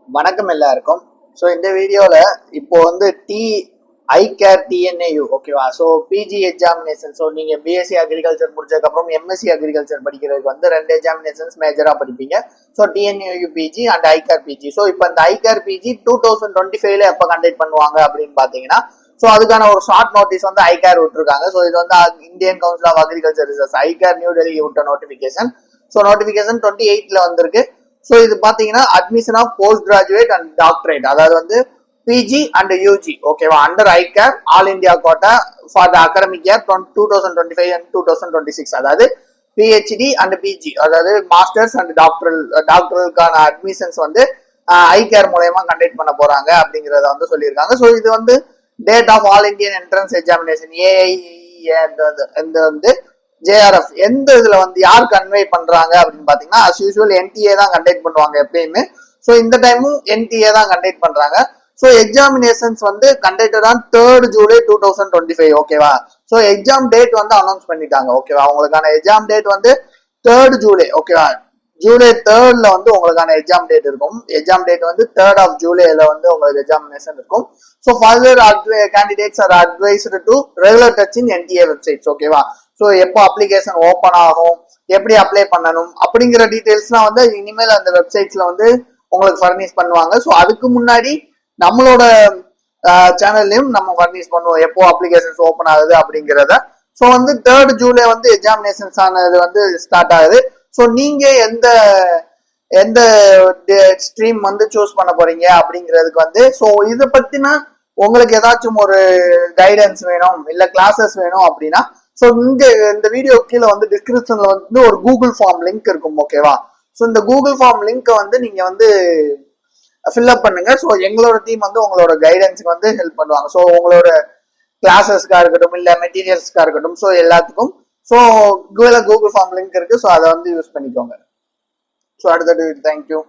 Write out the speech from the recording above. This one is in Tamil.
வணக்கம் எல்லாருக்கும். ஸோ இந்த வீடியோவில் இப்போ வந்து ஐகேர் டிஎன்ஏயு ஓகேவா. So PG examination. ஸோ நீங்கள் பிஎஸ்சி அக்ரிகல்ச்சர் முடிச்சதுக்கப்புறம் எம்எஸ்சி அக்ரிகல்ச்சர் படிக்கிறதுக்கு வந்து 2 எக்ஸாமினேஷன்ஸ் மேஜராக படிப்பீங்க. So TNAU PG and ICAR PG. So இப்போ இந்த ஐகேர் பிஜி 2025 எப்போ கண்டக்ட் பண்ணுவாங்க அப்படின்னு பார்த்தீங்கன்னா, ஸோ அதுக்கான ஒரு ஷார்ட் நோட்டீஸ் வந்து ஐகேர் விட்டுருக்காங்க. ஸோ இது வந்து Indian council of agriculture research ICAR New Delhi விட்ட நோட்டிஃபிகேஷன். ஸோ நோட்டிஃபிகேஷன் 28 வந்திருக்கு. ஸோ இது பார்த்தீங்கன்னா admission of post graduate and doctorate, அதாவது வந்து பிஜி அண்ட் யூஜி ஓகேவா, under ICAR all India quota for the academic year 2025 and 2026. அதாவது பிஹெச்டி அண்ட் பிஜி, அதாவது மாஸ்டர்ஸ் அண்ட் டாக்டரலுக்கான அட்மிஷன்ஸ் வந்து ஐகேர் மூலயமா கண்டக்ட் பண்ண போறாங்க அப்படிங்கிறத வந்து சொல்லியிருக்காங்க. ஸோ இது வந்து date of all Indian entrance examination AIE வந்து ஜேஆர்எஃப் எந்த இதுல வந்து யார் கன்வே பண்றாங்க அப்படின்னு பாத்தீங்கன்னா, அஸ் யூஸ்வல் என்டிஏ தான் கண்டக்ட் பண்ணுவாங்க எப்பயுமே. ஸோ இந்த டைமும் என்டிஏ தான் கண்டக்ட் பண்றாங்க. ஸோ எக்ஸாமினேஷன்ஸ் வந்து கண்டக்டட் ஆன் 3rd July 2025 ஓகேவா. ஸோ எக்ஸாம் டேட் வந்து அனௌன்ஸ் பண்ணிட்டாங்க ஓகேவா. உங்களுக்கான எக்ஸாம் டேட் வந்து 3rd July ஓகேவா. July 3rd வந்து உங்களுக்கான எக்ஸாம் டேட் இருக்கும். எக்ஸாம் டேட் வந்து 3rd July வந்து உங்களுக்கு எக்ஸாமினேஷன் இருக்கும். So further candidates R advised to regular touch in NDA websites ஓகேவா. ஸோ எப்போ அப்ளிகேஷன் ஓப்பன் ஆகும், எப்படி அப்ளை பண்ணணும் அப்படிங்கிற டீட்டெயில்ஸ்லாம் வந்து இனிமேல் அந்த வெப்சைட்ஸ்ல வந்து உங்களுக்கு ஃபர்னிஷ் பண்ணுவாங்க. ஸோ அதுக்கு முன்னாடி நம்மளோட சேனல்லையும் நம்ம ஃபர்னிஷ் பண்ணுவோம் எப்போ அப்ளிகேஷன்ஸ் ஓப்பன் ஆகுது அப்படிங்கிறத. ஸோ வந்து 3rd July வந்து எக்ஸாமினேஷன்ஸ் ஆனது வந்து ஸ்டார்ட் ஆகுது. ஸோ நீங்க எந்த ஸ்ட்ரீம் வந்து சூஸ் பண்ண போறீங்க அப்படிங்கிறதுக்கு வந்து, ஸோ இதை பத்தினா உங்களுக்கு ஏதாச்சும் ஒரு கைடன்ஸ் வேணும் இல்ல கிளாஸஸ் வேணும் அப்படின்னா, ஸோ இந்த வீடியோ கீழே வந்து டிஸ்கிரிப்ஷன்ல வந்து ஒரு கூகுள் ஃபார்ம் லிங்க் இருக்கும் ஓகேவா. ஸோ இந்த கூகுள் ஃபார்ம் லிங்கை வந்து நீங்க வந்து ஃபில்அப் பண்ணுங்க. ஸோ எங்களோட டீம் வந்து உங்களோட கைடன்ஸுக்கு வந்து ஹெல்ப் பண்ணுவாங்க. ஸோ உங்களோட கிளாஸஸ்க்காக இருக்கட்டும் இல்ல மெட்டீரியல்ஸ்க்காக இருக்கட்டும், ஸோ எல்லாத்துக்கும். ஸோ கூகுள் ஃபார்ம் லிங்க் இருக்கு. ஸோ அதை வந்து யூஸ் பண்ணிக்கோங்க. ஸோ அடுத்தது தேங்க்யூ.